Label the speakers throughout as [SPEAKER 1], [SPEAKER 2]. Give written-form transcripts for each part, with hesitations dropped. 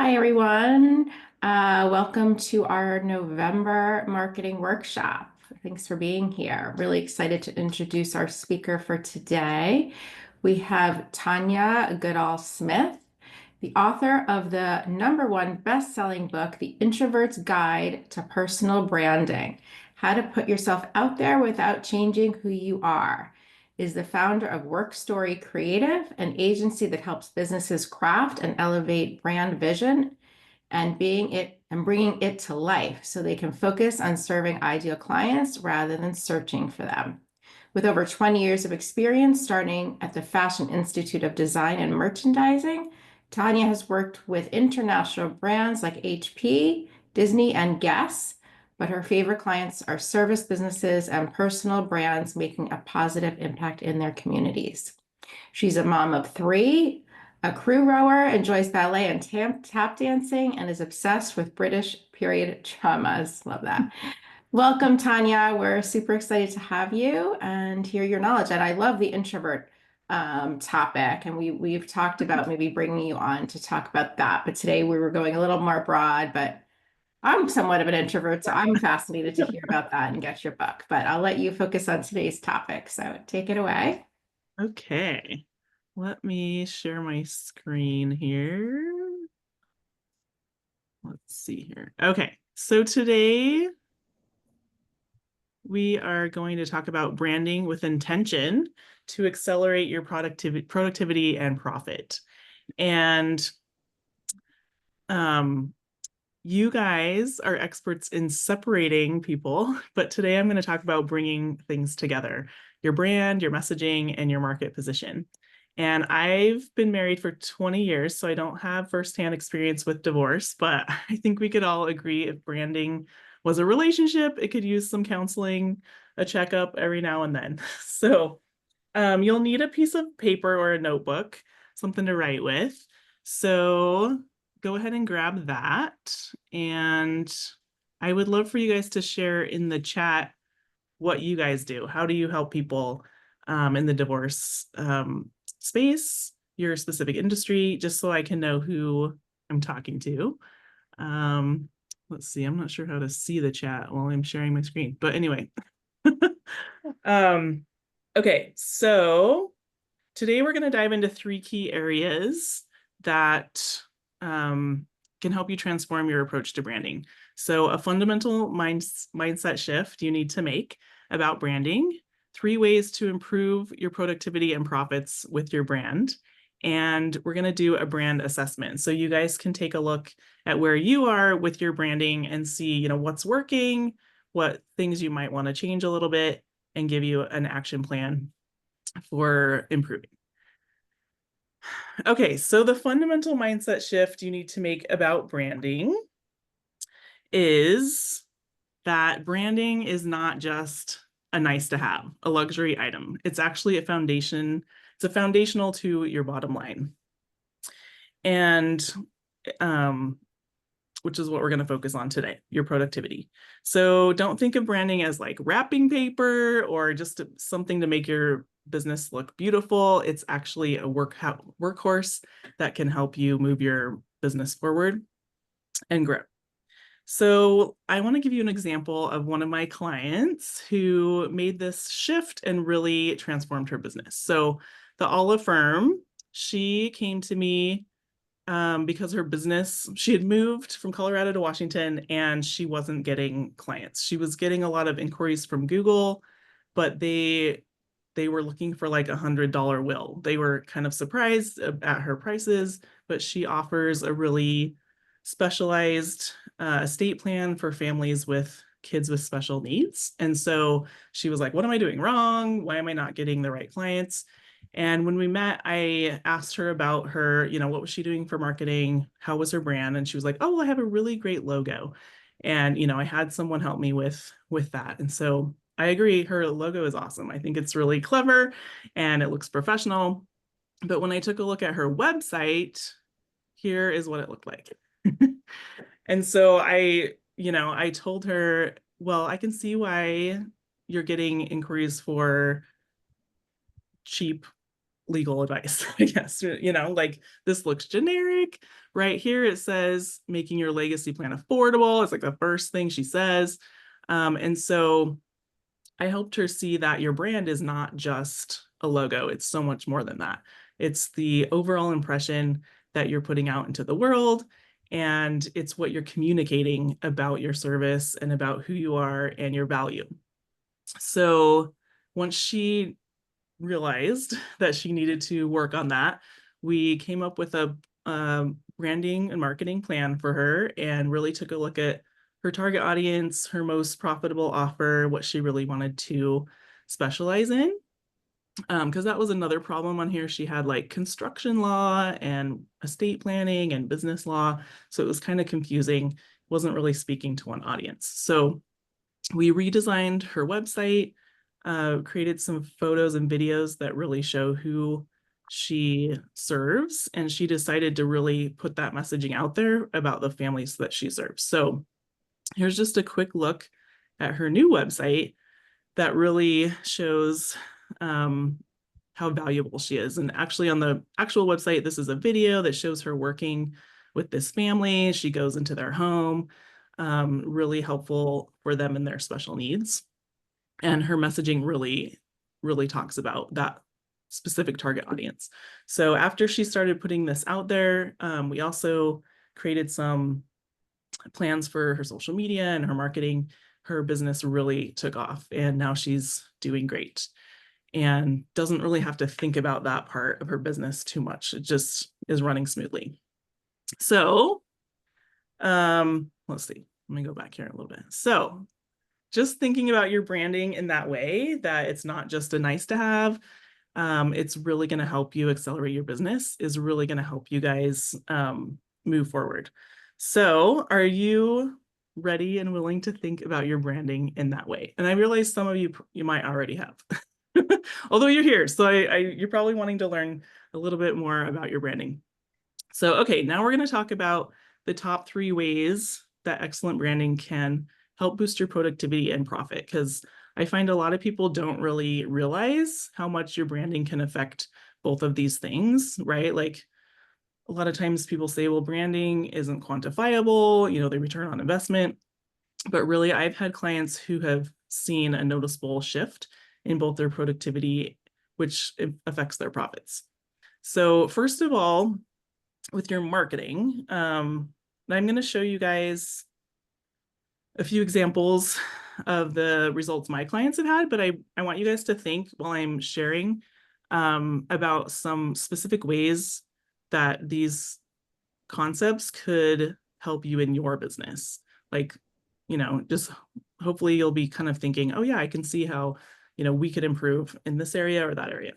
[SPEAKER 1] Hi, everyone. Welcome to our November marketing workshop. Thanks for being here. Really excited to introduce our speaker for today. We have Tanya Goodall-Smith, the author of the #1 best-selling book, The Introvert's Guide to Personal Branding: How to Put Yourself Out There Without Changing Who You Are. Is the founder of Work Story Creative, an agency that helps businesses craft and elevate brand vision and bringing it to life so they can focus on serving ideal clients rather than searching for them. With over 20 years of experience starting at the Fashion Institute of Design and Merchandising, Tanya has worked with international brands like HP, Disney, and Guess, but her favorite clients are service businesses and personal brands making a positive impact in their communities. She's a mom of 3, a crew rower, enjoys ballet and tap dancing, and is obsessed with British period dramas. Love that. Welcome, Tanya. We're super excited to have you and hear your knowledge. And I love the introvert topic, and we've talked about maybe bringing you on to talk about that. But today we were going a little more broad, but I'm somewhat of an introvert, so I'm fascinated to hear about that and get your book. But I'll let you focus on today's topic. So take it away.
[SPEAKER 2] Okay, let me share my screen here. Let's see here. Okay, so today we are going to talk about branding with intention to accelerate your productivity and profit. And you guys are experts in separating people, but today I'm going to talk about bringing things together: your brand, your messaging, and your market position. And I've been married for 20 years, so I don't have firsthand experience with divorce, but I think we could all agree if branding was a relationship, it could use some counseling, a checkup every now and then. So you'll need a piece of paper or a notebook, something to write with. So go ahead and grab that. And I would love for you guys to share in the chat what you guys do. How do you help people in the divorce space, your specific industry, just so I can know who I'm talking to. Let's see, I'm not sure how to see the chat while I'm sharing my screen, but anyway. Okay, so today we're going to dive into 3 key areas that can help you transform your approach to branding. So a fundamental mindset shift you need to make about branding, 3 ways to improve your productivity and profits with your brand, and we're going to do a brand assessment. So you guys can take a look at where you are with your branding and see, what's working, what things you might want to change a little bit, and give you an action plan for improving. Okay, so the fundamental mindset shift you need to make about branding is that branding is not just a nice to have, a luxury item. It's actually a foundation. It's a foundational to your bottom line. And which is what we're going to focus on today, your productivity. So don't think of branding as like wrapping paper or just something to make your business look beautiful. It's actually a workhorse that can help you move your business forward and grow. So I want to give you an example of one of my clients who made this shift and really transformed her business. So the Olive firm, she came to me because her business, she had moved from Colorado to Washington and she wasn't getting clients. She was getting a lot of inquiries from Google, but they were looking for like $100 will. They were kind of surprised at her prices, but she offers a really specialized estate plan for families with kids with special needs. And so she was like, what am I doing wrong? Why am I not getting the right clients? And when we met, I asked her about her, what was she doing for marketing? How was her brand? And she was like, oh, well, I have a really great logo. And, I had someone help me with that. And so I agree, her logo is awesome. I think it's really clever and it looks professional. But when I took a look at her website, here is what it looked like. And so I told her, well, I can see why you're getting inquiries for cheap legal advice, I guess. Like this looks generic. Right here it says making your legacy plan affordable. It's like the first thing she says. And so I helped her see that your brand is not just a logo. It's so much more than that. It's the overall impression that you're putting out into the world, and it's what you're communicating about your service and about who you are and your value. So once she realized that she needed to work on that, we came up with a branding and marketing plan for her and really took a look at her target audience, her most profitable offer, what she really wanted to specialize in. Because that was another problem on here. She had like construction law and estate planning and business law. So it was kind of confusing, wasn't really speaking to one audience. So we redesigned her website, created some photos and videos that really show who she serves. And she decided to really put that messaging out there about the families that she serves. So here's just a quick look at her new website that really shows how valuable she is. And actually on the actual website, this is a video that shows her working with this family. She goes into their home, really helpful for them and their special needs. And her messaging really talks about that specific target audience. So after she started putting this out there, we also created some plans for her social media and her marketing. Her business really took off, and now she's doing great and doesn't really have to think about that part of her business too much. It just is running smoothly. So let's see. Let me go back here a little bit. So just thinking about your branding in that way, that it's not just a nice to have, it's really going to help you accelerate your business, is really going to help you guys move forward. So are you ready and willing to think about your branding in that way? And I realize some of you might already have, although you're here. So you're probably wanting to learn a little bit more about your branding. So, okay, now we're going to talk about the top 3 ways that excellent branding can help boost your productivity and profit, because I find a lot of people don't really realize how much your branding can affect both of these things, right? Like a lot of times people say, well, branding isn't quantifiable, the return on investment. But really, I've had clients who have seen a noticeable shift in both their productivity, which affects their profits. So first of all, with your marketing, I'm going to show you guys a few examples of the results my clients have had, but I want you guys to think while I'm sharing about some specific ways that these concepts could help you in your business. Like, just hopefully you'll be kind of thinking, oh yeah, I can see how, we could improve in this area or that area.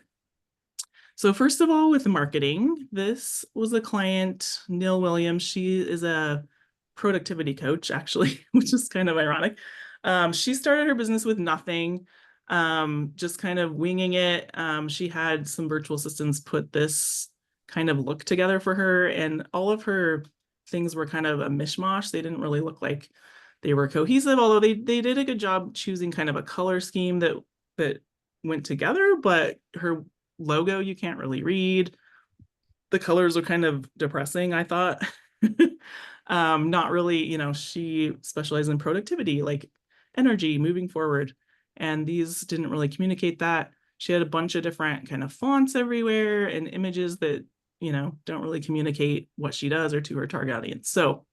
[SPEAKER 2] So first of all, with marketing, this was a client, Neil Williams. She is a productivity coach, actually, which is kind of ironic. She started her business with nothing, just kind of winging it. She had some virtual assistants put this kind of look together for her, and all of her things were kind of a mishmash. They didn't really look like they were cohesive, although they did a good job choosing kind of a color scheme that went together, but her logo you can't really read. The colors are kind of depressing, I thought. Not really, she specialized in productivity, like energy, moving forward. And these didn't really communicate that. She had a bunch of different kind of fonts everywhere and images that, don't really communicate what she does or to her target audience. So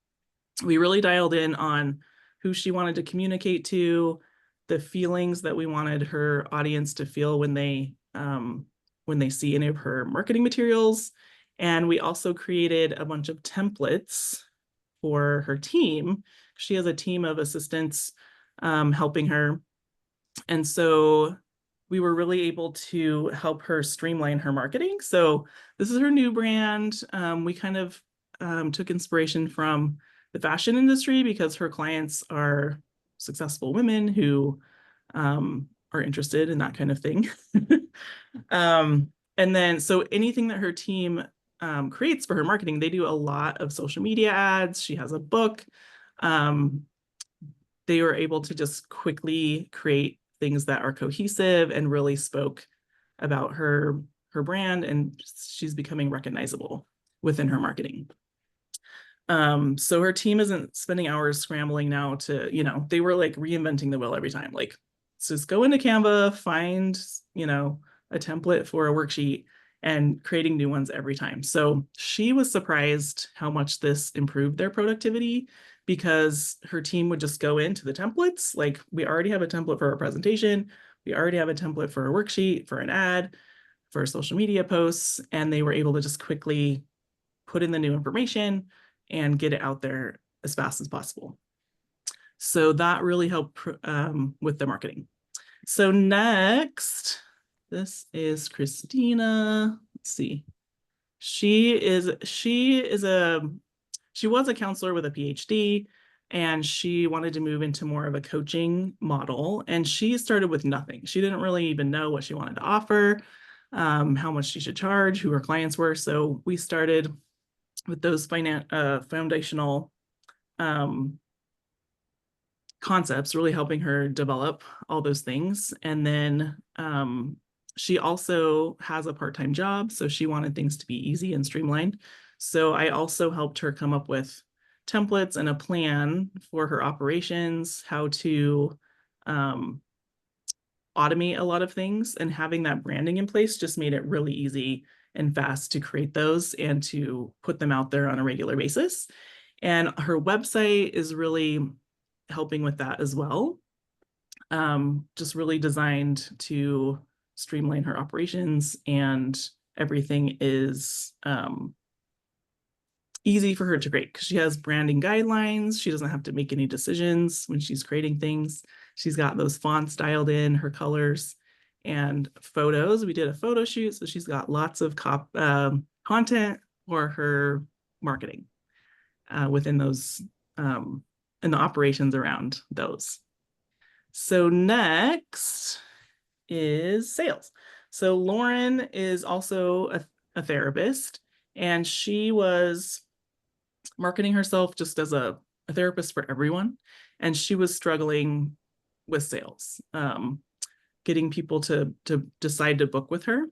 [SPEAKER 2] we really dialed in on who she wanted to communicate to, the feelings that we wanted her audience to feel when they see any of her marketing materials. And we also created a bunch of templates for her team. She has a team of assistants helping her. And so we were really able to help her streamline her marketing. So this is her new brand. We kind of took inspiration from the fashion industry because her clients are successful women who are interested in that kind of thing. And then, so anything that her team creates for her marketing, they do a lot of social media ads. She has a book. They were able to just quickly create things that are cohesive and really spoke about her her brand, and she's becoming recognizable within her marketing. So her team isn't spending hours scrambling now to, they were like reinventing the wheel every time. Like, so just go into Canva, find, a template for a worksheet and creating new ones every time. So she was surprised how much this improved their productivity because her team would just go into the templates. Like, we already have a template for our presentation. We already have a template for a worksheet, for an ad, for social media posts, and they were able to just quickly put in the new information and get it out there as fast as possible. So that really helped with the marketing. So next, this is Christina. Let's see. She was a counselor with a PhD, and she wanted to move into more of a coaching model. And she started with nothing. She didn't really even know what she wanted to offer, how much she should charge, who her clients were. So we started with those foundational concepts, really helping her develop all those things. And then she also has a part-time job, so she wanted things to be easy and streamlined. So I also helped her come up with templates and a plan for her operations, how to automate a lot of things, and having that branding in place just made it really easy and fast to create those and to put them out there on a regular basis. And her website is really helping with that as well. Just really designed to streamline her operations, and everything is easy for her to create because she has branding guidelines. She doesn't have to make any decisions when she's creating things. She's got those fonts dialed in, her colors, and photos. We did a photo shoot, so she's got lots of content for her marketing within those and the operations around those. So next is sales. So Lauren is also a therapist, and she was marketing herself just as a therapist for everyone. And she was struggling with sales, getting people to decide to book with her.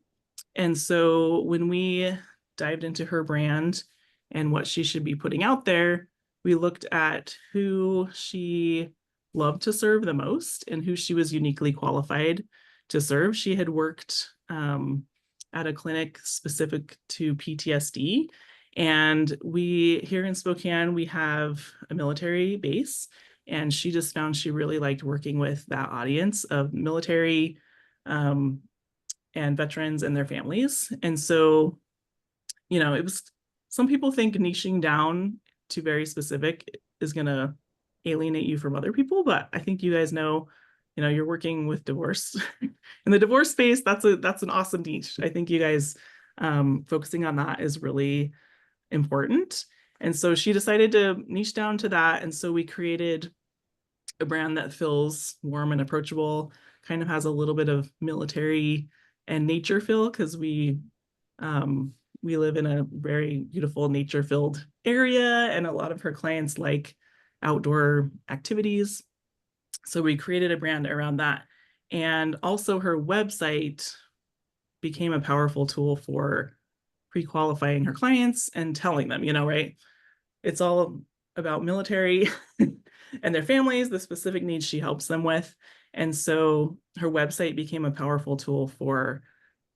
[SPEAKER 2] And so when we dived into her brand and what she should be putting out there, we looked at who she loved to serve the most and who she was uniquely qualified to serve. She had worked at a clinic specific to PTSD. And we here in Spokane, we have a military base. And she just found she really liked working with that audience of military and veterans and their families. And so, it was, some people think niching down to very specific is going to alienate you from other people, but I think you guys know, you're working with divorce in the divorce space. That's an awesome niche. I think you guys focusing on that is really important. And so she decided to niche down to that. And so we created a brand that feels warm and approachable, kind of has a little bit of military and nature feel because we live in a very beautiful nature-filled area, and a lot of her clients like outdoor activities. So we created a brand around that. And also her website became a powerful tool for pre-qualifying her clients and telling them, right? It's all about military and their families, the specific needs she helps them with. And so her website became a powerful tool for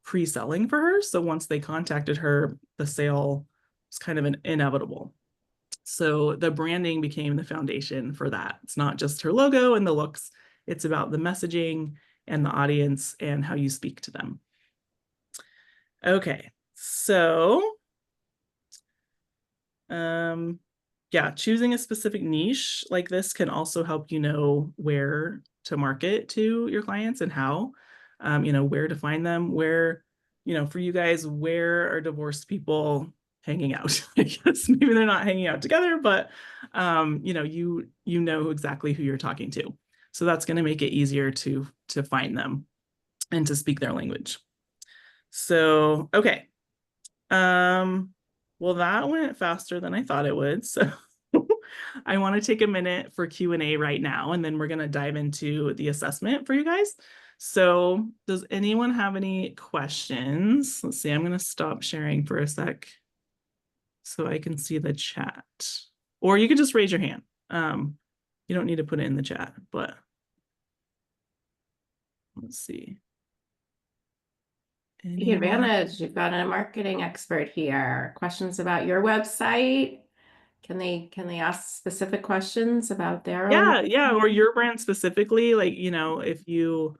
[SPEAKER 2] pre-selling for her. So once they contacted her, the sale was kind of inevitable. So the branding became the foundation for that. It's not just her logo and the looks, it's about the messaging and the audience and how you speak to them. Okay, so yeah, choosing a specific niche like this can also help you know where to market to your clients and how, where to find them, where, for you guys, where are divorced people hanging out? I guess maybe they're not hanging out together, but, you know exactly who you're talking to. So that's going to make it easier to find them and to speak their language. So, okay. Well, that went faster than I thought it would. So I want to take a minute for Q&A right now, and then we're going to dive into the assessment for you guys. So does anyone have any questions? Let's see, I'm going to stop sharing for a sec so I can see the chat. Or you can just raise your hand. You don't need to put it in the chat, but let's see.
[SPEAKER 1] Take advantage. You've got a marketing expert here. Questions about your website? Can they ask specific questions about their own?
[SPEAKER 2] Yeah, or your brand specifically, like, if you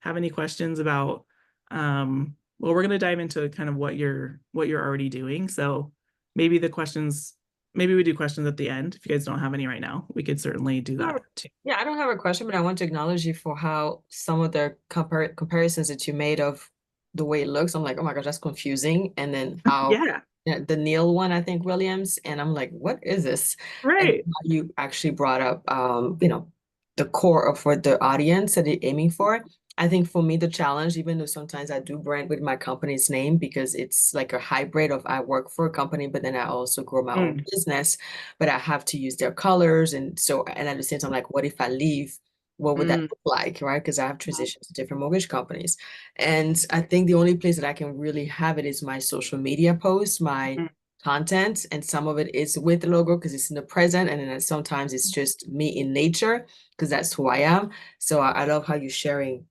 [SPEAKER 2] have any questions about, well, we're going to dive into kind of what you're already doing. So maybe we do questions at the end. If you guys don't have any right now, we could certainly do that too.
[SPEAKER 3] Yeah, I don't have a question, but I want to acknowledge you for how some of the comparisons that you made of the way it looks. I'm like, oh my gosh, that's confusing. And then how
[SPEAKER 2] Yeah,
[SPEAKER 3] the Neil one, I think Williams, and I'm like, what is this? And
[SPEAKER 2] right.
[SPEAKER 3] how you actually brought up, the core of what the audience that they're aiming for. I think for me, the challenge, even though sometimes I do brand with my company's name because it's like a hybrid of I work for a company, but then I also grow my own business, but I have to use their colors. And so, and at the same time, like, what if I leave? What would that look like, right? Because I have transitioned to different mortgage companies. And I think the only place that I can really have it is my social media posts, my content, and some of it is with the logo because it's in the present, and then sometimes it's just me in nature because that's who I am. So I love how you're sharing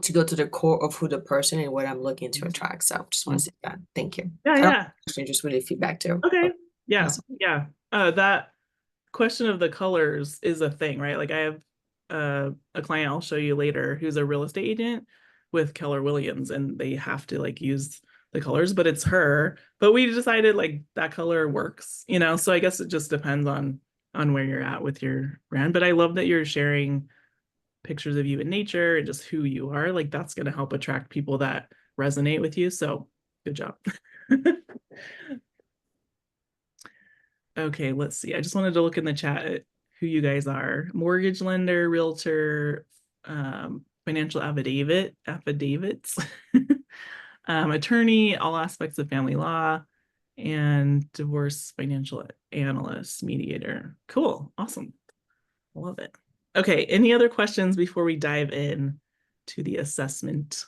[SPEAKER 3] to go to the core of who the person and what I'm looking to attract. So just want to say that. Thank you.
[SPEAKER 2] Yeah.
[SPEAKER 3] Actually just really feedback too.
[SPEAKER 2] Okay. Yeah.
[SPEAKER 3] Awesome.
[SPEAKER 2] Yeah. That question of the colors is a thing, right? Like I have a client I'll show you later who's a real estate agent with Keller Williams, and they have to like use the colors, but it's her. But we decided like that color works, so I guess it just depends on where you're at with your brand. But I love that you're sharing pictures of you in nature and just who you are. Like that's going to help attract people that resonate with you. So good job. Okay, let's see. I just wanted to look in the chat at who you guys are. Mortgage lender, realtor, financial affidavits, attorney, all aspects of family law, and divorce financial analyst, mediator. Cool. Awesome. I love it. Okay, any other questions before we dive in to the assessment?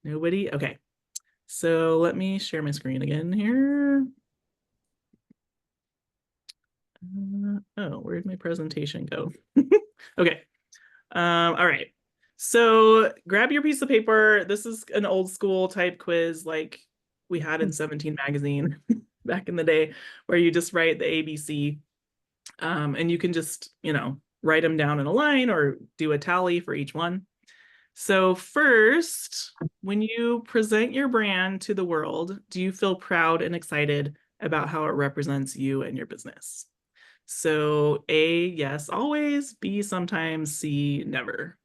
[SPEAKER 2] Nobody? Okay. So let me share my screen again here. Oh, where'd my presentation go? Okay. All right. So grab your piece of paper. This is an old school type quiz like we had in 17 magazine back in the day, where you just write the ABC. And you can just, write them down in a line or do a tally for each one. So first, when you present your brand to the world, do you feel proud and excited about how it represents you and your business? So A, yes, always. B, sometimes. C, never.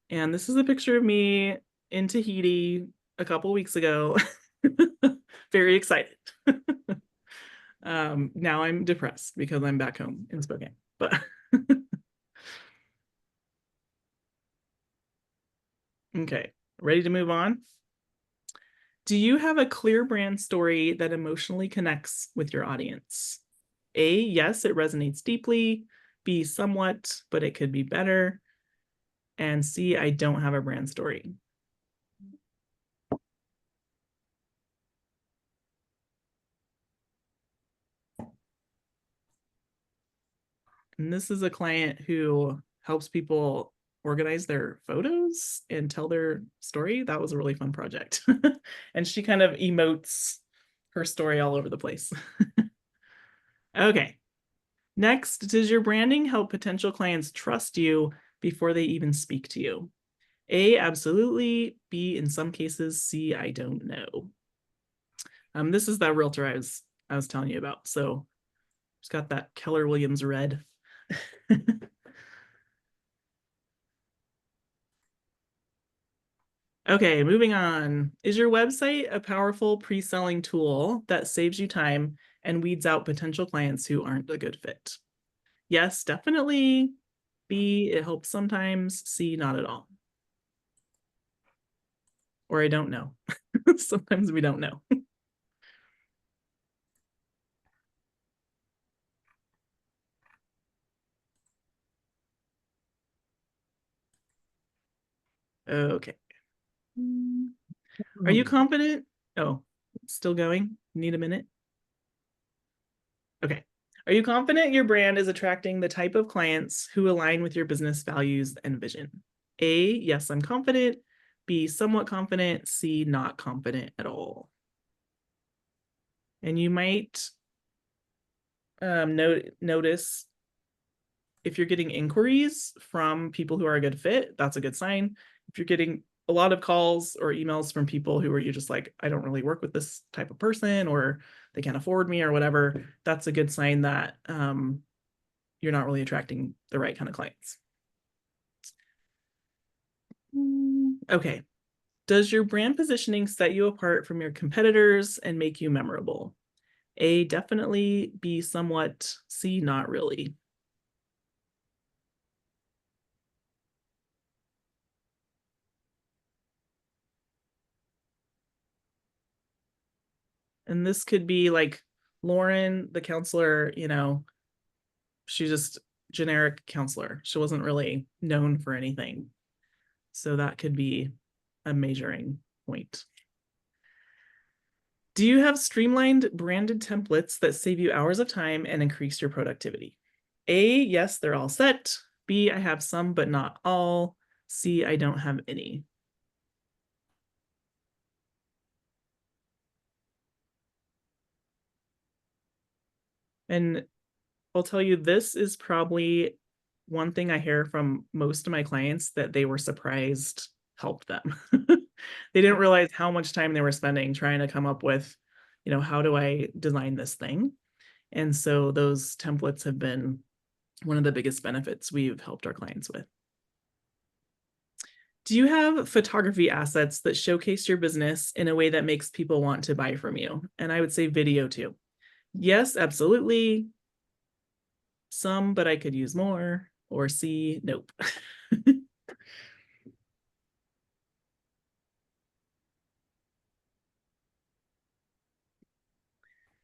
[SPEAKER 2] And this is a picture of me in Tahiti a couple weeks ago. Very excited. Now I'm depressed because I'm back home in Spokane. But okay, ready to move on? Do you have a clear brand story that emotionally connects with your audience? A, yes, it resonates deeply. B, somewhat, but it could be better. And C, I don't have a brand story. And this is a client who helps people organize their photos and tell their story. That was a really fun project. And she kind of emotes her story all over the place. Okay. Next, does your branding help potential clients trust you before they even speak to you? A, absolutely. B, in some cases. C, I don't know. This is that realtor I was telling you about. So it's got that Keller Williams red. Okay, moving on. Is your website a powerful pre-selling tool that saves you time and weeds out potential clients who aren't a good fit? Yes, definitely. B, it helps sometimes. C, not at all. Or I don't know. Sometimes we don't know. Okay. Are you confident? Oh, still going? Need a minute? Okay. Are you confident your brand is attracting the type of clients who align with your business values and vision? A, yes, I'm confident. B, somewhat confident. C, not confident at all. And you might notice if you're getting inquiries from people who are a good fit, that's a good sign. If you're getting a lot of calls or emails from people who are you just like, I don't really work with this type of person, or they can't afford me or whatever, that's a good sign that you're not really attracting the right kind of clients. Okay. Does your brand positioning set you apart from your competitors and make you memorable? A, definitely. B, somewhat. C, not really. And this could be like Lauren, the counselor, you know, she's just generic counselor. She wasn't really known for anything. So that could be a measuring point. Do you have streamlined branded templates that save you hours of time and increase your productivity? A, yes, they're all set. B, I have some, but not all. C, I don't have any. And I'll tell you, this is probably one thing I hear from most of my clients that they were surprised helped them. They didn't realize how much time they were spending trying to come up with, you know, how do I design this thing? And so those templates have been one of the biggest benefits we've helped our clients with. Do you have photography assets that showcase your business in a way that makes people want to buy from you? And I would say video too. Yes, absolutely. Some, but I could use more. Or C, nope.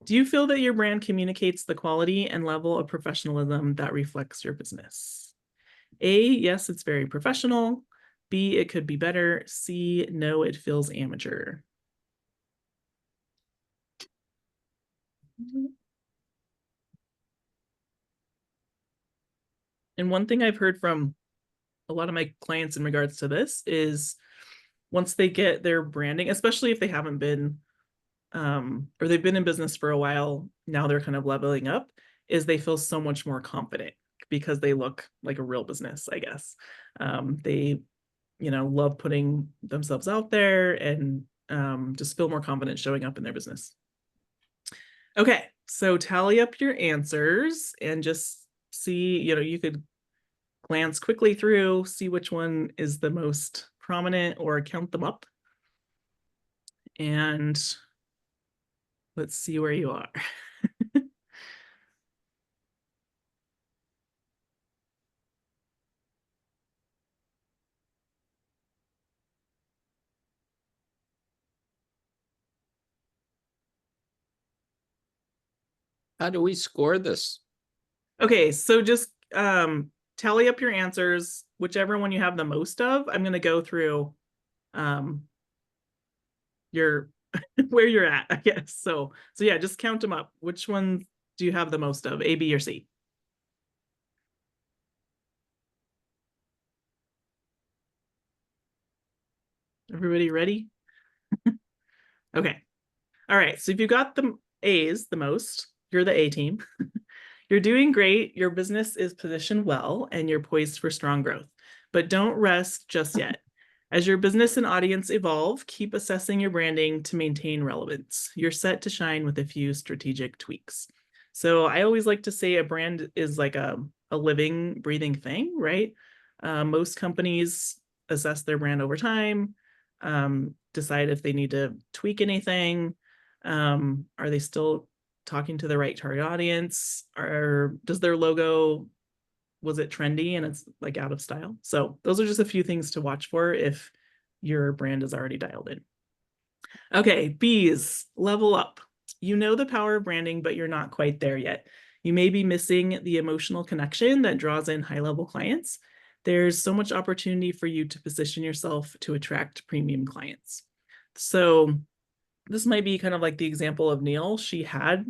[SPEAKER 2] Do you feel that your brand communicates the quality and level of professionalism that reflects your business? A, yes, it's very professional. B, it could be better. C, no, it feels amateur. And one thing I've heard from a lot of my clients in regards to this is once they get their branding, especially if they haven't been or they've been in business for a while, now they're kind of leveling up, is they feel so much more confident because they look like a real business, I guess. They, you know, love putting themselves out there and just feel more confident showing up in their business. Okay, so tally up your answers and just see, you know, you could glance quickly through, see which one is the most prominent or count them up. And let's see where you are.
[SPEAKER 4] How do we score this?
[SPEAKER 2] Okay, so just tally up your answers, whichever one you have the most of. I'm going to go through your where you're at, I guess. So yeah, just count them up. Which one do you have the most of, A, B, or C? Everybody ready? Okay. All right. So if you got the A's the most, you're the A team. You're doing great. Your business is positioned well, and you're poised for strong growth. But don't rest just yet. As your business and audience evolve, keep assessing your branding to maintain relevance. You're set to shine with a few strategic tweaks. So I always like to say a brand is like a living, breathing thing, right? Most companies assess their brand over time, decide if they need to tweak anything. Are they still talking to the right target audience? Or does their logo, was it trendy and it's like out of style? So those are just a few things to watch for if your brand is already dialed in. Okay, B's, level up. You know the power of branding, but you're not quite there yet. You may be missing the emotional connection that draws in high-level clients. there's so much opportunity for you to position yourself to attract premium clients. So this might be kind of like the example of Neil. She had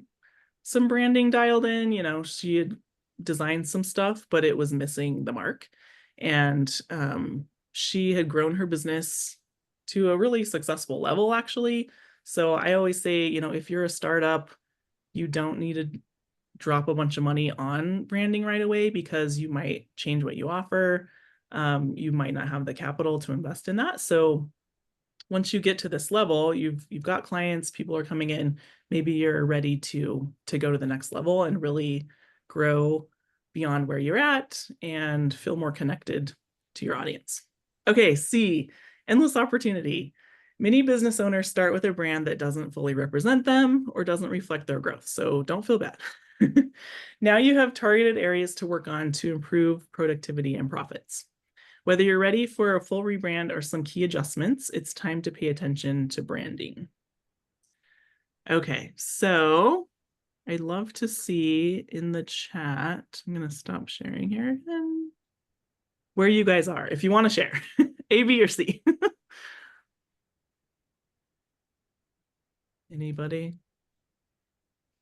[SPEAKER 2] some branding dialed in, you know, she had designed some stuff, but it was missing the mark. And she had grown her business to a really successful level, actually. So I always say, you know, if you're a startup, you don't need to drop a bunch of money on branding right away, because you might change what you offer. You might not have the capital to invest in that. So once you get to this level, you've got clients, people are coming in, maybe you're ready to go to the next level and really grow beyond where you're at and feel more connected to your audience. Okay, C, endless opportunity. Many business owners start with a brand that doesn't fully represent them or doesn't reflect their growth, so don't feel bad. Now you have targeted areas to work on to improve productivity and profits. Whether you're ready for a full rebrand or some key adjustments, it's time to pay attention to branding. Okay, so I'd love to see in the chat, I'm going to stop sharing here, where you guys are, if you want to share, A, B, or C. Anybody?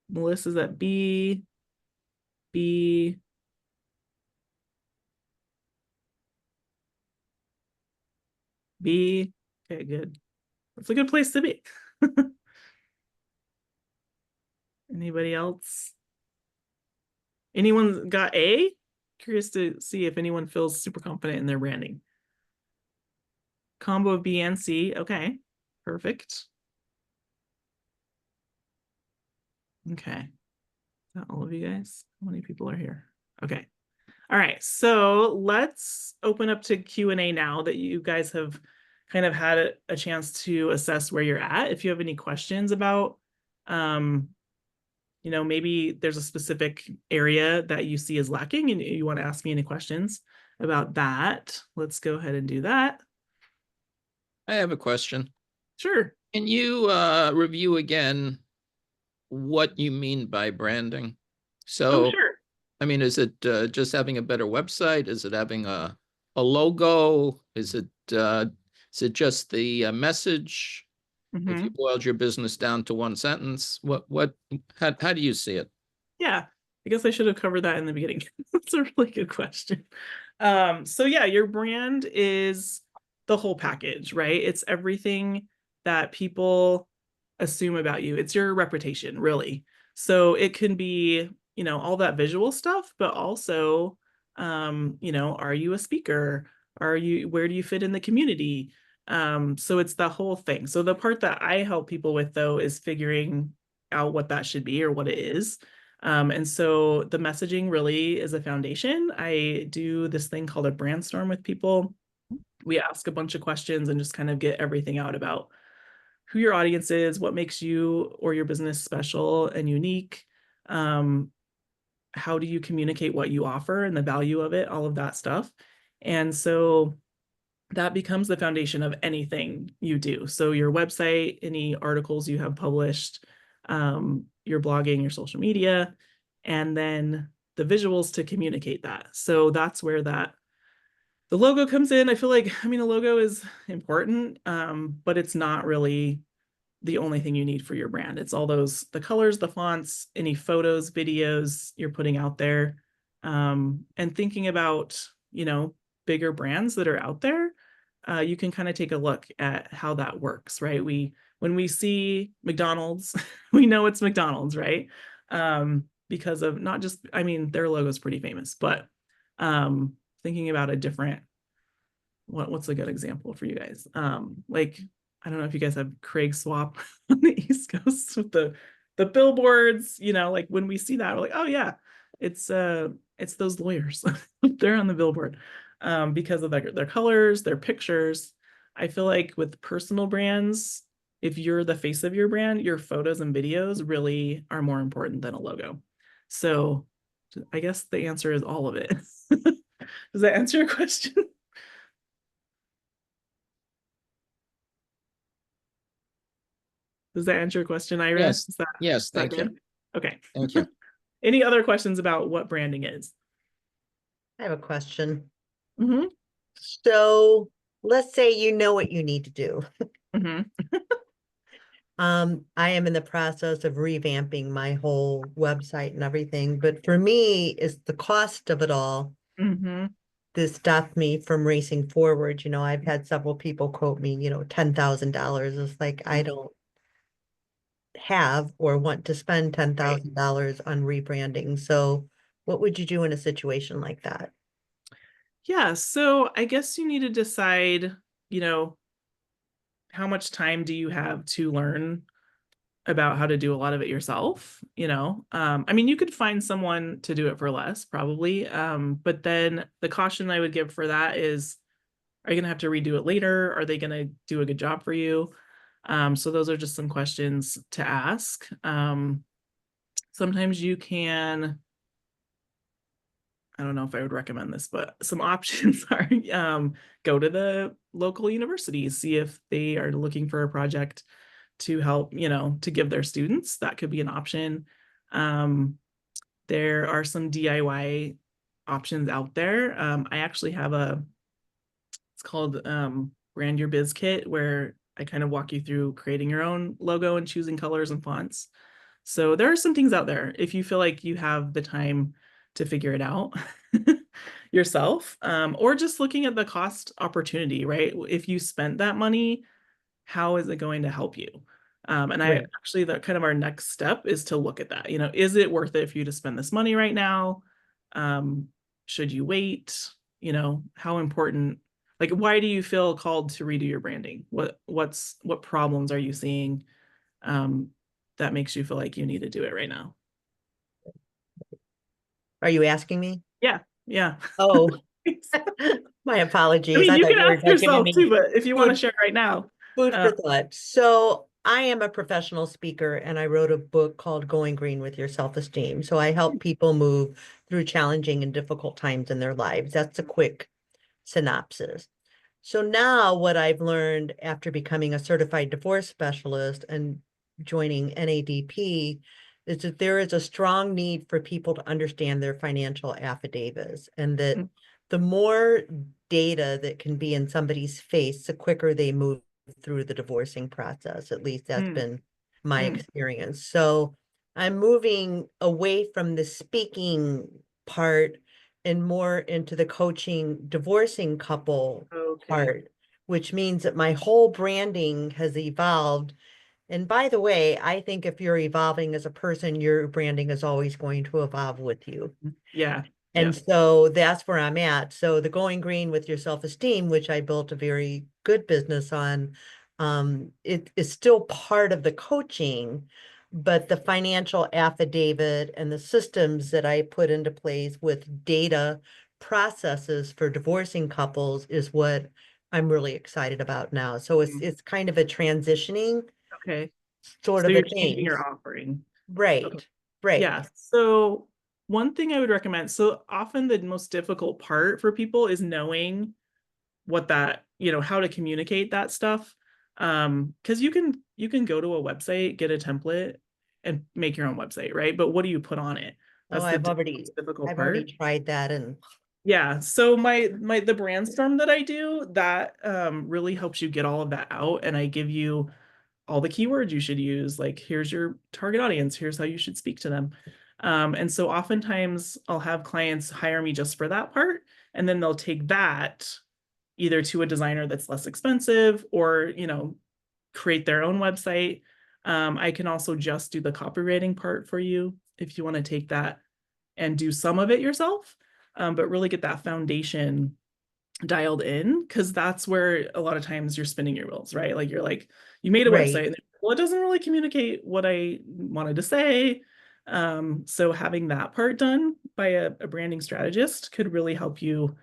[SPEAKER 2] Melissa's at B, B. B. Okay, good. That's a good place to be. Anybody else? Anyone got A? Curious to see if anyone feels super confident in their branding. Combo of B and C. Okay, perfect. Okay. Is that all of you guys? How many people are here? Okay. All right. So let's open up to Q&A now that you guys have kind of had a chance to assess where you're at. If you have any questions about, you know, maybe there's a specific area that you see as lacking and you want to ask me any questions about that, let's go ahead and do that.
[SPEAKER 4] I have a question.
[SPEAKER 2] Sure.
[SPEAKER 4] Can you review again what you mean by branding? So,
[SPEAKER 2] sure.
[SPEAKER 4] I mean, is it just having a better website? Is it having a logo? Is it just the message? If you boiled your business down to one sentence, how do you see it?
[SPEAKER 2] Yeah, I guess I should have covered that in the beginning. That's a really good question. So yeah, your brand is the whole package, right? It's everything that people assume about you. It's your reputation, really. So it can be, you know, all that visual stuff, but also, you know, are you a speaker? Where do you fit in the community? So it's the whole thing. So the part that I help people with, though, is figuring out what that should be or what it is. And so the messaging really is a foundation. I do this thing called a brainstorm with people. We ask a bunch of questions and just kind of get everything out about who your audience is, what makes you or your business special and unique. How do you communicate what you offer and the value of it, all of that stuff. And so that becomes the foundation of anything you do. So your website, any articles you have published, your blogging, your social media, and then the visuals to communicate that. So that's where the logo comes in. I feel like, I mean, a logo is important, but it's not really the only thing you need for your brand. It's all the colors, the fonts, any photos, videos you're putting out there, and thinking about, you know, bigger brands that are out there. You can kind of take a look at how that works, right? When we see McDonald's, we know it's McDonald's, right? Because of not just, I mean, their logo is pretty famous, but thinking about a different, what's a good example for you guys? Like, I don't know if you guys have Craig Swap on the East Coast with the billboards, you know, like when we see that, we're like, oh yeah, it's those lawyers. They're on the billboard. Because of their colors, their pictures. I feel like with personal brands, if you're the face of your brand, your photos and videos really are more important than a logo. So I guess the answer is all of it. Does that answer your question? Does that answer your question, Iris?
[SPEAKER 4] Yes. Yes, thank you.
[SPEAKER 2] Okay.
[SPEAKER 4] Thank you.
[SPEAKER 2] Any other questions about what branding is?
[SPEAKER 5] I have a question.
[SPEAKER 2] Mm-hmm.
[SPEAKER 5] So let's say you know what you need to do.
[SPEAKER 2] Mm-hmm.
[SPEAKER 5] I am in the process of revamping my whole website and everything, but for me, it's the cost of it all
[SPEAKER 2] Mm-hmm.
[SPEAKER 5] that stopped me from racing forward. You know, I've had several people quote me, you know, $10,000. It's like I don't have or want to spend
[SPEAKER 2] Right.
[SPEAKER 5] $10,000 on rebranding. So what would you do in a situation like that?
[SPEAKER 2] Yeah, so I guess you need to decide, you know, how much time do you have to learn about how to do a lot of it yourself, you know? I mean, you could find someone to do it for less, probably. But then the caution I would give for that is, are you going to have to redo it later? Are they going to do a good job for you? So those are just some questions to ask. Sometimes you can, I don't know if I would recommend this, but some options are go to the local universities, see if they are looking for a project to help, you know, to give their students. That could be an option. There are some DIY options out there. I actually have it's called Brand Your Biz Kit, where I kind of walk you through creating your own logo and choosing colors and fonts. So there are some things out there if you feel like you have the time to figure it out yourself, or just looking at the cost opportunity, right? If you spent that money, how is it going to help you? And I
[SPEAKER 5] Right.
[SPEAKER 2] actually, that kind of our next step is to look at that. You know, is it worth it for you to spend this money right now? Should you wait? You know, how important, like, why do you feel called to redo your branding? What problems are you seeing that makes you feel like you need to do it right now?
[SPEAKER 5] Are you asking me?
[SPEAKER 2] Yeah, yeah.
[SPEAKER 5] Oh, my
[SPEAKER 2] I
[SPEAKER 5] apologies.
[SPEAKER 2] mean,
[SPEAKER 5] I
[SPEAKER 2] you
[SPEAKER 5] thought
[SPEAKER 2] can
[SPEAKER 5] you were
[SPEAKER 2] ask
[SPEAKER 5] like giving
[SPEAKER 2] yourself too,
[SPEAKER 5] me
[SPEAKER 2] but if you want to
[SPEAKER 5] food,
[SPEAKER 2] share right now,
[SPEAKER 5] food
[SPEAKER 2] uh,
[SPEAKER 5] for thought. So I am a professional speaker and I wrote a book called Going Green with Your Self-Esteem. So I help people move through challenging and difficult times in their lives. That's a quick synopsis. So now what I've learned after becoming a certified divorce specialist and joining NADP is that there is a strong need for people to understand their financial affidavits, and that
[SPEAKER 2] Mm.
[SPEAKER 5] the more data that can be in somebody's face, the quicker they move through the divorcing process. At least that's
[SPEAKER 2] mm,
[SPEAKER 5] been my
[SPEAKER 2] mm,
[SPEAKER 5] experience. So I'm moving away from the speaking part and more into the coaching divorcing couple
[SPEAKER 2] okay.
[SPEAKER 5] part, which means that my whole branding has evolved. And by the way, I think if you're evolving as a person, your branding is always going to evolve with you.
[SPEAKER 2] Yeah, yeah.
[SPEAKER 5] And so that's where I'm at. So the Going Green with Your Self-Esteem, which I built a very good business on, it is still part of the coaching, but the financial affidavit and the systems that I put into place with data processes for divorcing couples is what I'm really excited about now. So it's kind of a transitioning
[SPEAKER 2] Okay.
[SPEAKER 5] sort
[SPEAKER 2] So
[SPEAKER 5] of a
[SPEAKER 2] you're changing
[SPEAKER 5] change.
[SPEAKER 2] your offering. Okay.
[SPEAKER 5] Right, right.
[SPEAKER 2] Yeah. So one thing I would recommend, so often the most difficult part for people is knowing what that, you know, how to communicate that stuff. Because you can go to a website, get a template, and make your own website, right? But what do you put on it?
[SPEAKER 5] Oh,
[SPEAKER 2] That's the most difficult
[SPEAKER 5] I've already
[SPEAKER 2] part.
[SPEAKER 5] tried that, and
[SPEAKER 2] Yeah, so the brainstorm that I do, that really helps you get all of that out, and I give you all the keywords you should use, like here's your target audience, here's how you should speak to them. And so oftentimes I'll have clients hire me just for that part, and then they'll take that either to a designer that's less expensive, or, you know, create their own website. I can also just do the copywriting part for you if you want to take that and do some of it yourself, but really get that foundation dialed in, because that's where a lot of times you're spinning your wheels, right? Like you're like, you made a
[SPEAKER 5] right,
[SPEAKER 2] website and well, it doesn't really communicate what I wanted to say. So having that part done by a branding strategist could really help you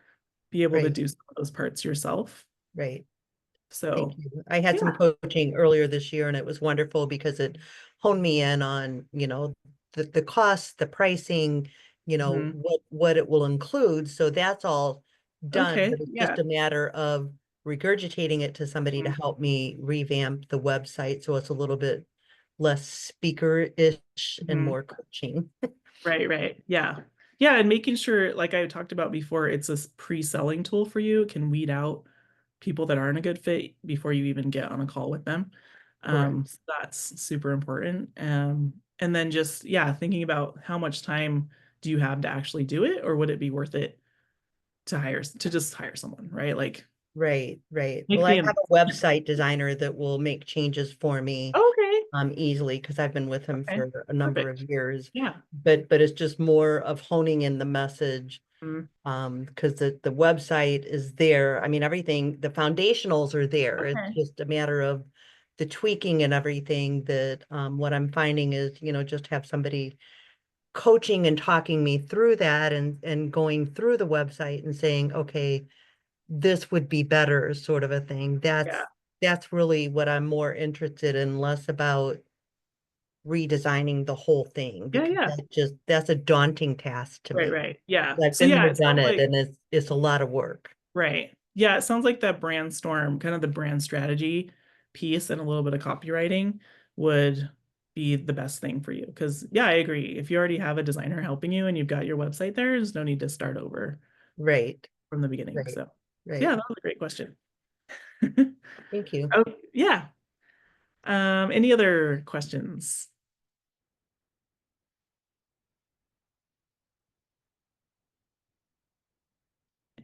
[SPEAKER 2] be able to
[SPEAKER 5] right,
[SPEAKER 2] do some of those parts yourself.
[SPEAKER 5] right. Thank
[SPEAKER 2] So
[SPEAKER 5] you. I had some
[SPEAKER 2] yeah.
[SPEAKER 5] coaching earlier this year, and it was wonderful because it honed me in on, you know, the costs, the pricing, you know,
[SPEAKER 2] Mhm.
[SPEAKER 5] what it will include. So that's all done,
[SPEAKER 2] Okay.
[SPEAKER 5] but it's
[SPEAKER 2] Yeah.
[SPEAKER 5] just a matter of regurgitating it to somebody to
[SPEAKER 2] Mhm.
[SPEAKER 5] help me revamp the website so it's a little bit less speaker-ish and
[SPEAKER 2] Mhm.
[SPEAKER 5] more coaching.
[SPEAKER 2] Right, right. Yeah. Yeah, and making sure, like I talked about before, it's a pre-selling tool for you. It can weed out people that aren't a good fit before you even get on a call with them.
[SPEAKER 5] Correct.
[SPEAKER 2] So that's super important. And then just, yeah, thinking about how much time do you have to actually do it, or would it be worth it to just hire someone, right? Like,
[SPEAKER 5] Right, right.
[SPEAKER 2] make
[SPEAKER 5] Well, I
[SPEAKER 2] the,
[SPEAKER 5] have a website designer that will make changes for me
[SPEAKER 2] okay,
[SPEAKER 5] easily because I've been with him
[SPEAKER 2] okay,
[SPEAKER 5] for a number of
[SPEAKER 2] perfect.
[SPEAKER 5] years.
[SPEAKER 2] Yeah.
[SPEAKER 5] But it's just more of honing in the message
[SPEAKER 2] Mm,
[SPEAKER 5] because the website is there. I mean, everything, the foundationals are there. It's
[SPEAKER 2] okay.
[SPEAKER 5] just a matter of the tweaking and everything that what I'm finding is, just have somebody coaching and talking me through that and going through the website and saying, okay, this would be better, sort of a thing.
[SPEAKER 2] Yeah.
[SPEAKER 5] That's really what I'm more interested in, less about redesigning the whole thing
[SPEAKER 2] Yeah.
[SPEAKER 5] because
[SPEAKER 2] Yeah.
[SPEAKER 5] that's a daunting task to
[SPEAKER 2] Right.
[SPEAKER 5] me.
[SPEAKER 2] Right. Yeah.
[SPEAKER 5] I've
[SPEAKER 2] So
[SPEAKER 5] been
[SPEAKER 2] yeah,
[SPEAKER 5] there,
[SPEAKER 2] it
[SPEAKER 5] done
[SPEAKER 2] sounds
[SPEAKER 5] it,
[SPEAKER 2] like,
[SPEAKER 5] and it's a lot of work.
[SPEAKER 2] right. Yeah, it sounds like that brainstorm, kind of the brand strategy piece and a little bit of copywriting would be the best thing for you. Because, yeah, I agree. If you already have a designer helping you and you've got your website there, there's no need to start over
[SPEAKER 5] Right,
[SPEAKER 2] from the beginning.
[SPEAKER 5] right,
[SPEAKER 2] So,
[SPEAKER 5] right.
[SPEAKER 2] yeah, that was a great question.
[SPEAKER 5] Thank you.
[SPEAKER 2] Oh, yeah. Any other questions?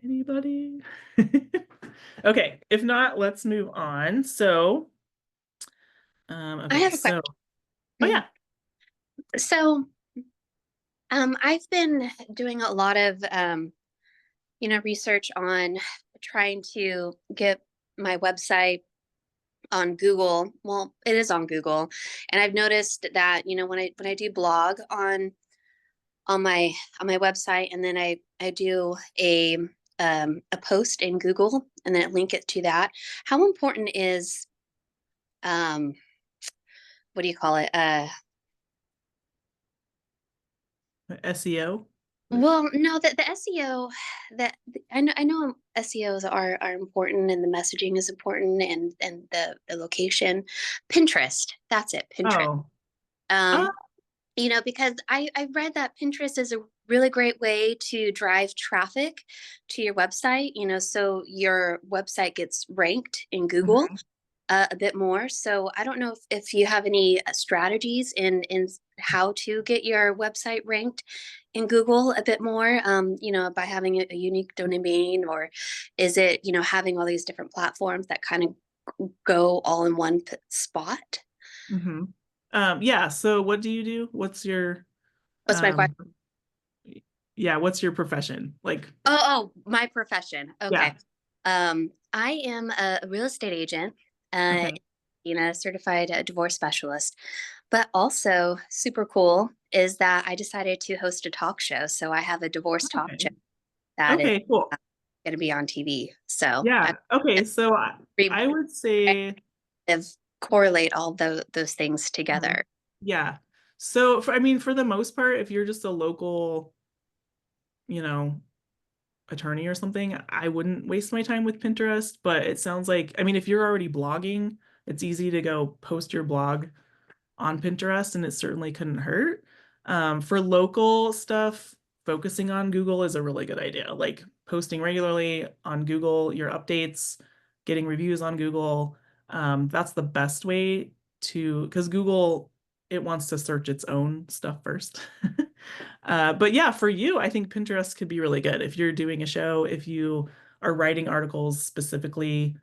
[SPEAKER 2] Anybody? Okay, if not, let's move on. So,
[SPEAKER 6] I
[SPEAKER 2] okay,
[SPEAKER 6] have a
[SPEAKER 2] so,
[SPEAKER 6] question.
[SPEAKER 2] oh yeah,
[SPEAKER 6] So, I've been doing a lot of, research on trying to get my website on Google. Well, it is on Google, and I've noticed that, when I do blog on my website, and then I do a post in Google, and then link it to that. How important is um, what do you call it?
[SPEAKER 2] SEO.
[SPEAKER 6] Well, no, the SEO I know SEOs are important and the messaging is important and the location. Pinterest, that's it, Pinterest.
[SPEAKER 2] Oh,
[SPEAKER 6] Um, because I read that Pinterest is a really great way to drive traffic to your website, so your website gets ranked in Google
[SPEAKER 2] mhm.
[SPEAKER 6] a bit more. So I don't know if you have any strategies in how to get your website ranked in Google a bit more, by having a unique domain, or is it, having all these different platforms that kind of go all in one spot?
[SPEAKER 2] Mhm. Yeah, so what do you do? What's your
[SPEAKER 6] What's my question?
[SPEAKER 2] um yeah, what's your profession? Like,
[SPEAKER 6] Oh, my profession.
[SPEAKER 2] yeah.
[SPEAKER 6] Okay. I am a real estate agent, uh,
[SPEAKER 2] Okay.
[SPEAKER 6] certified divorce specialist. But also super cool is that I decided to host a talk show. So I have a divorce talk show
[SPEAKER 2] Okay.
[SPEAKER 6] that is
[SPEAKER 2] Okay, cool.
[SPEAKER 6] going to be on TV. So
[SPEAKER 2] Yeah.
[SPEAKER 6] I'm
[SPEAKER 2] Okay, so
[SPEAKER 6] very
[SPEAKER 2] I would say
[SPEAKER 6] correlate all those things
[SPEAKER 2] mhm,
[SPEAKER 6] together.
[SPEAKER 2] yeah. So I mean, for the most part, if you're just a local, you know, attorney or something, I wouldn't waste my time with Pinterest, but it sounds like, I mean, if you're already blogging, it's easy to go post your blog on Pinterest, and it certainly couldn't hurt. For local stuff, focusing on Google is a really good idea. Like posting regularly on Google, your updates, getting reviews on Google. That's the best way to, because Google, it wants to search its own stuff first. But yeah, for you, I think Pinterest could be really good if you're doing a show, if you are writing articles specifically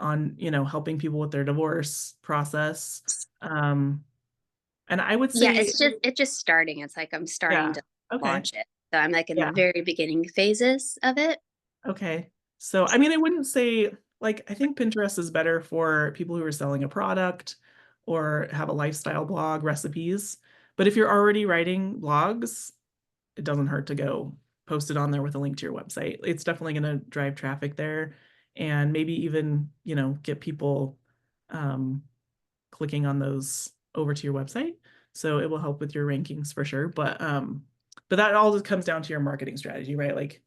[SPEAKER 2] on, helping people with their divorce process. And I would
[SPEAKER 6] Yeah,
[SPEAKER 2] say,
[SPEAKER 6] it's just starting. It's like I'm starting
[SPEAKER 2] yeah,
[SPEAKER 6] to
[SPEAKER 2] okay,
[SPEAKER 6] launch it. So I'm like in the
[SPEAKER 2] yeah,
[SPEAKER 6] very beginning phases of it.
[SPEAKER 2] okay. So, I mean, I wouldn't say, like, I think Pinterest is better for people who are selling a product or have a lifestyle blog, recipes. But if you're already writing blogs, it doesn't hurt to go post it on there with a link to your website. It's definitely going to drive traffic there and maybe even, get people clicking on those over to your website. So it will help with your rankings for sure. But that all just comes down to your marketing strategy, right? Like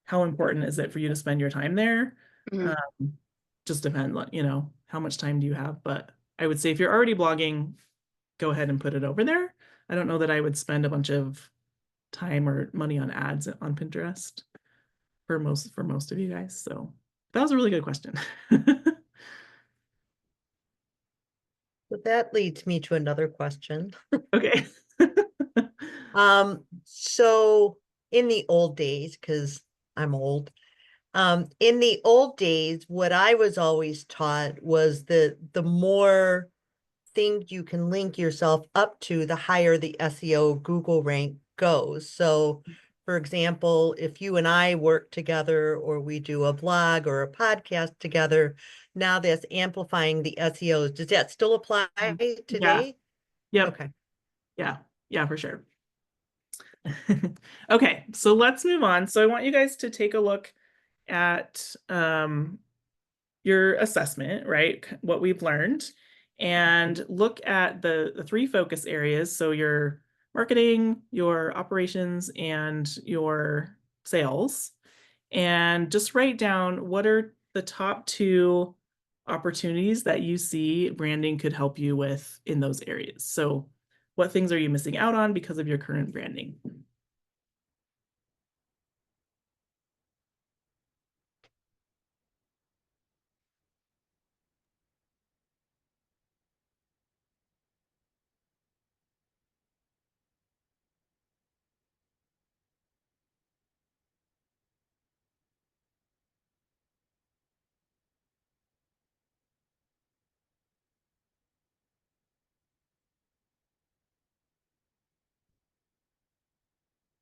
[SPEAKER 2] how important is it for you to spend your time there?
[SPEAKER 6] Mhm.
[SPEAKER 2] Just depend on, how much time do you have? But I would say if you're already blogging, go ahead and put it over there. I don't know that I would spend a bunch of time or money on ads on Pinterest for most of you guys. So that was a really good question.
[SPEAKER 5] But that leads me to another question.
[SPEAKER 2] Okay.
[SPEAKER 5] So in the old days, because I'm old, in the old days, what I was always taught was that the more things you can link yourself up to, the higher the SEO Google rank goes. So, for example, if you and I work together or we do a blog or a podcast together, now that's amplifying the SEOs. Does that still apply today?
[SPEAKER 2] Yep.
[SPEAKER 5] Okay.
[SPEAKER 2] Yeah, for sure. Okay, so let's move on. So I want you guys to take a look at your assessment, right? What we've learned, and look at the three focus areas. So your marketing, your operations, and your sales. And just write down what are the top 2 opportunities that you see branding could help you with in those areas. So what things are you missing out on because of your current branding?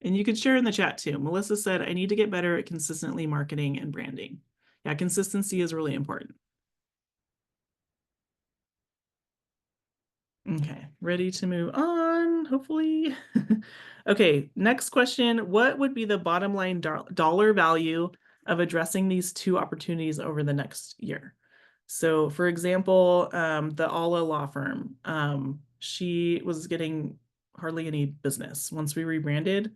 [SPEAKER 2] And you could share in the chat too. Melissa said, I need to get better at consistently marketing and branding. Yeah, consistency is really important. Okay, ready to move on, hopefully. Okay, next question. What would be the bottom line dollar value of addressing these 2 opportunities over the next year? So for example, the Alla law firm, she was getting hardly any business. Once we rebranded,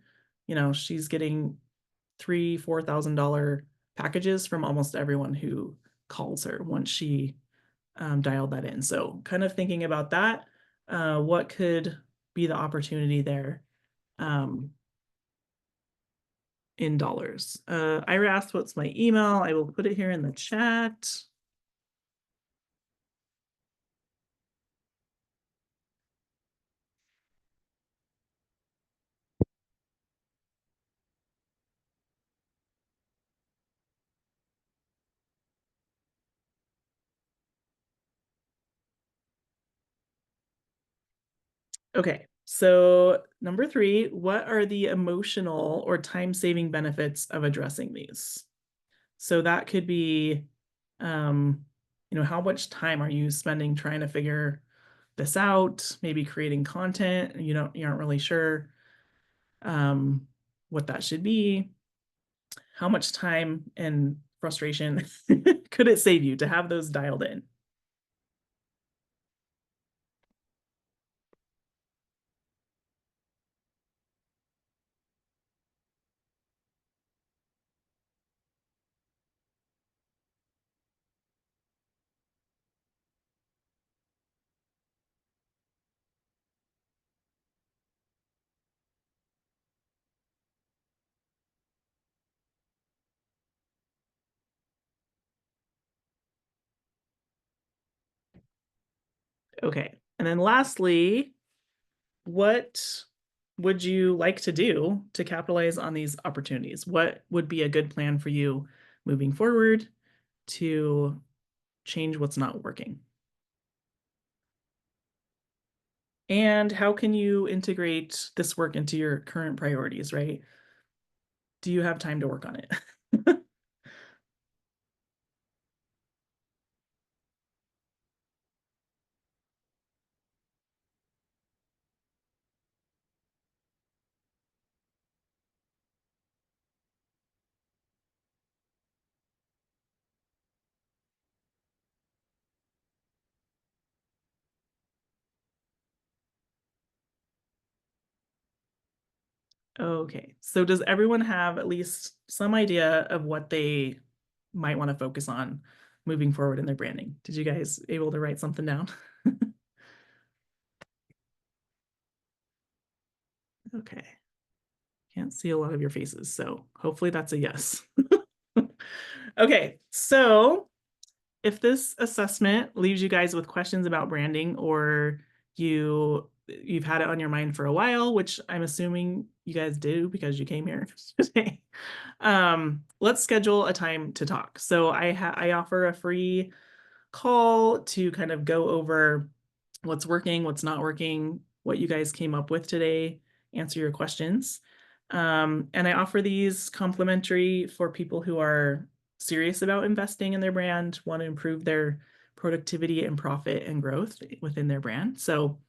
[SPEAKER 2] she's getting $3,000-$4,000 packages from almost everyone who calls her once she dialed that in. So kind of thinking about that, what could be the opportunity there in dollars? Ira asked, what's my email? I will put it here in the chat. Okay, so number 3, what are the emotional or time-saving benefits of addressing these? So that could be, how much time are you spending trying to figure this out, maybe creating content, and you aren't really sure what that should be. How much time and frustration could it save you to have those dialed in? Okay, and then lastly, what would you like to do to capitalize on these opportunities? What would be a good plan for you moving forward to change what's not working? And how can you integrate this work into your current priorities, right? Do you have time to work on it? Okay, so does everyone have at least some idea of what they might want to focus on moving forward in their branding? Did you guys able to write something down? Okay. Can't see a lot of your faces, so hopefully that's a yes. Okay, so if this assessment leaves you guys with questions about branding, or you've had it on your mind for a while, which I'm assuming you guys do because you came here today, let's schedule a time to talk. So I offer a free call to kind of go over what's working, what's not working, what you guys came up with today, answer your questions. And I offer these complimentary for people who are serious about investing in their brand, want to improve their productivity and profit and growth within their brand. So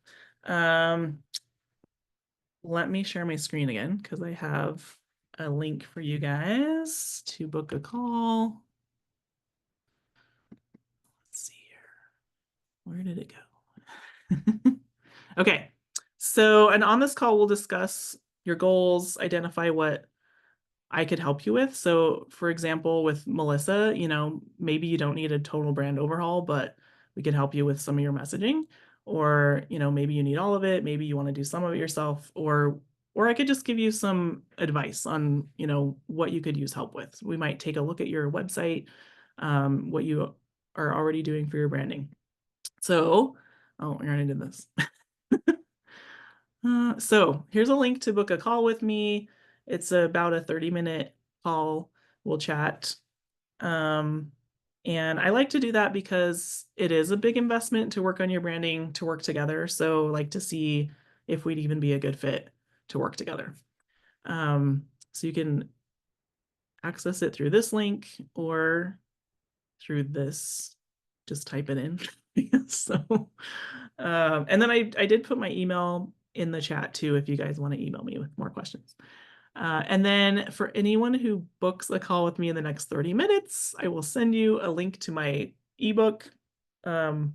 [SPEAKER 2] let me share my screen again, because I have a link for you guys to book a call. Let's see here. Where did it go? Okay. So, and on this call, we'll discuss your goals, identify what I could help you with. So, for example, with Melissa, maybe you don't need a total brand overhaul, but we can help you with some of your messaging. Or, maybe you need all of it. Maybe you want to do some of it yourself, or I could just give you some advice on, what you could use help with. We might take a look at your website, what you are already doing for your branding. So, oh, we already did this. So here's a link to book a call with me. It's about a 30-minute call. We'll chat. And I like to do that because it is a big investment to work on your branding, to work together. So I like to see if we'd even be a good fit to work together. So you can access it through this link or through this. Just type it in. So, and then I did put my email in the chat too, if you guys want to email me with more questions. And then for anyone who books a call with me in the next 30 minutes, I will send you a link to my ebook. And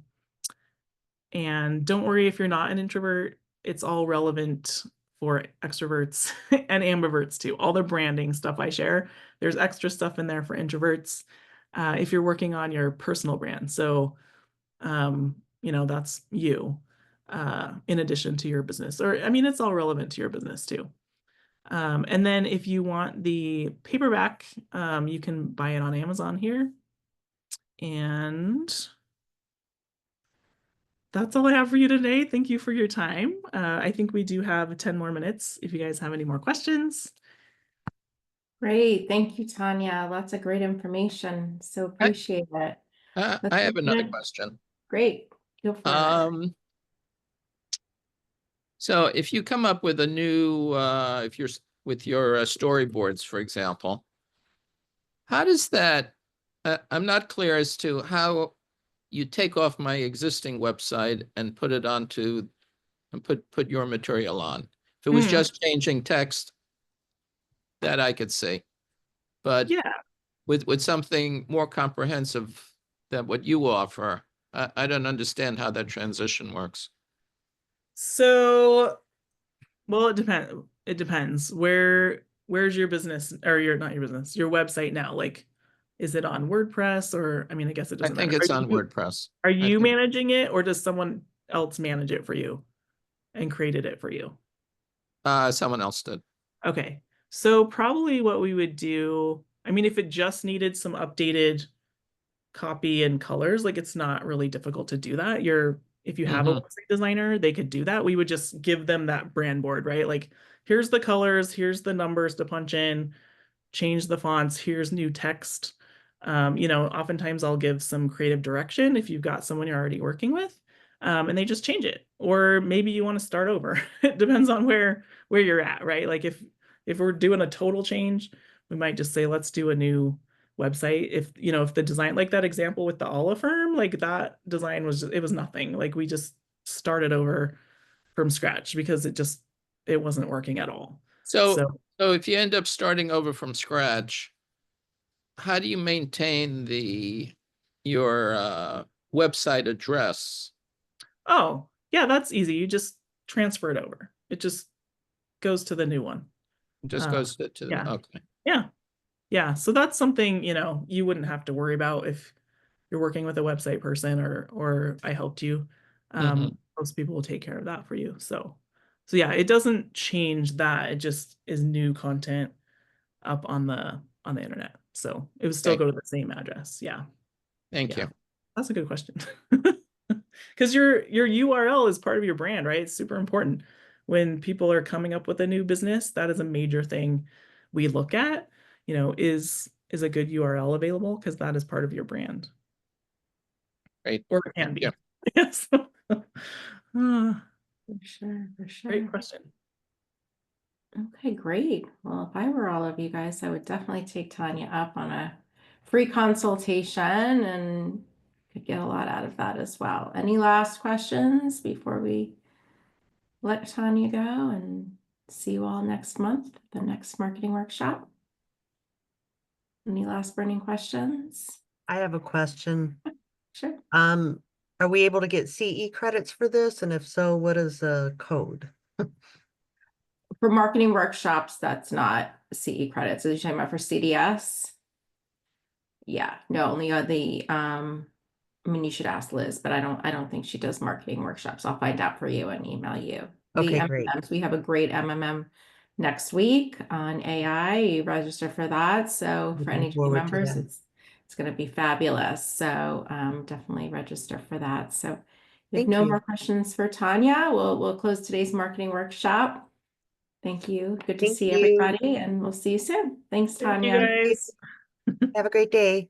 [SPEAKER 2] don't worry if you're not an introvert, it's all relevant for extroverts and ambiverts too. All the branding stuff I share, there's extra stuff in there for introverts if you're working on your personal brand. So, that's you in addition to your business, or it's all relevant to your business too. And then if you want the paperback, you can buy it on Amazon here. And that's all I have for you today. Thank you for your time. I think we do have 10 more minutes if you guys have any more questions.
[SPEAKER 1] Great. Thank you, Tanya. Lots of great information. So appreciate it.
[SPEAKER 4] I have another question.
[SPEAKER 1] Great. Go for it.
[SPEAKER 4] So if you come up with a new, if you're with your storyboards, for example, how does that, I'm not clear as to how you take off my existing website and put it onto, and put your material on. If it was just changing text, that I could see. But
[SPEAKER 2] yeah,
[SPEAKER 4] with something more comprehensive than what you offer, I don't understand how that transition works.
[SPEAKER 2] So, well, it depends. It depends. Where's your business, or not your business, your website now? Like, is it on WordPress, or I guess it doesn't matter.
[SPEAKER 4] I think it's on WordPress.
[SPEAKER 2] Are you managing it, or does someone else manage it for you and created it for you?
[SPEAKER 4] Someone else did. Okay.
[SPEAKER 2] So probably what we would do, if it just needed some updated copy and colors, like it's not really difficult to do that. If you have a website designer, they could do that. We would just give them that brand board, right? Like, here's the colors, here's the numbers to punch in, change the fonts, here's new text. Oftentimes I'll give some creative direction if you've got someone you're already working with, and they just change it. Or maybe you want to start over. It depends on where you're at, right? Like if we're doing a total change, we might just say, let's do a new website. If the design, like that example with the olive firm, like that design was it was nothing. Like we just started over from scratch because it wasn't working at all.
[SPEAKER 4] So if you end up starting over from scratch, how do you maintain your website address?
[SPEAKER 2] Oh, yeah, that's easy. You just transfer it over. It just goes to the new one.
[SPEAKER 4] It just goes to the,
[SPEAKER 2] yeah.
[SPEAKER 4] Okay.
[SPEAKER 2] Yeah. Yeah. So that's something, you wouldn't have to worry about if you're working with a website person or I helped you. Most people will take care of that for you. So So yeah, it doesn't change that. It just is new content up on the internet. So it would still
[SPEAKER 4] Okay.
[SPEAKER 2] go to the same address. Yeah.
[SPEAKER 4] Thank
[SPEAKER 2] Yeah.
[SPEAKER 4] you.
[SPEAKER 2] That's a good question. Because your URL is part of your brand, right? It's super important. When people are coming up with a new business, that is a major thing we look at. You know, is a good URL available? Because that is part of your brand.
[SPEAKER 4] Great.
[SPEAKER 2] Or it can
[SPEAKER 4] Thank
[SPEAKER 2] be.
[SPEAKER 4] you.
[SPEAKER 2] Yes.
[SPEAKER 1] For sure, for sure.
[SPEAKER 2] Great question.
[SPEAKER 1] Okay, great. Well, if I were all of you guys, I would definitely take Tanya up on a free consultation and could get a lot out of that as well. Any last questions before we let Tanya go and see you all next month, the next marketing workshop? Any last burning questions?
[SPEAKER 5] I have a question.
[SPEAKER 1] Sure.
[SPEAKER 5] Are we able to get CE credits for this? And if so, what is the code?
[SPEAKER 1] For marketing workshops, that's not CE credits. Are you talking about for CDS? Yeah, no, only the I mean, you should ask Liz, but I don't think she does marketing workshops. I'll find out for you and email you.
[SPEAKER 5] Okay,
[SPEAKER 1] The
[SPEAKER 5] great.
[SPEAKER 1] MMMs, we have a great MMM next week on AI. You register for that. So for
[SPEAKER 5] Looking
[SPEAKER 1] any
[SPEAKER 5] forward to
[SPEAKER 1] members,
[SPEAKER 5] that.
[SPEAKER 1] it's going to be fabulous. So definitely register for that. So if you have
[SPEAKER 5] Thank
[SPEAKER 1] no
[SPEAKER 5] you.
[SPEAKER 1] more questions for Tanya, we'll close today's marketing workshop. Thank you. Good to
[SPEAKER 5] Thank
[SPEAKER 1] see
[SPEAKER 5] you.
[SPEAKER 1] everybody, and we'll see you soon. Thanks,
[SPEAKER 2] Thank you
[SPEAKER 1] Tanya.
[SPEAKER 2] guys.
[SPEAKER 5] Have a great day.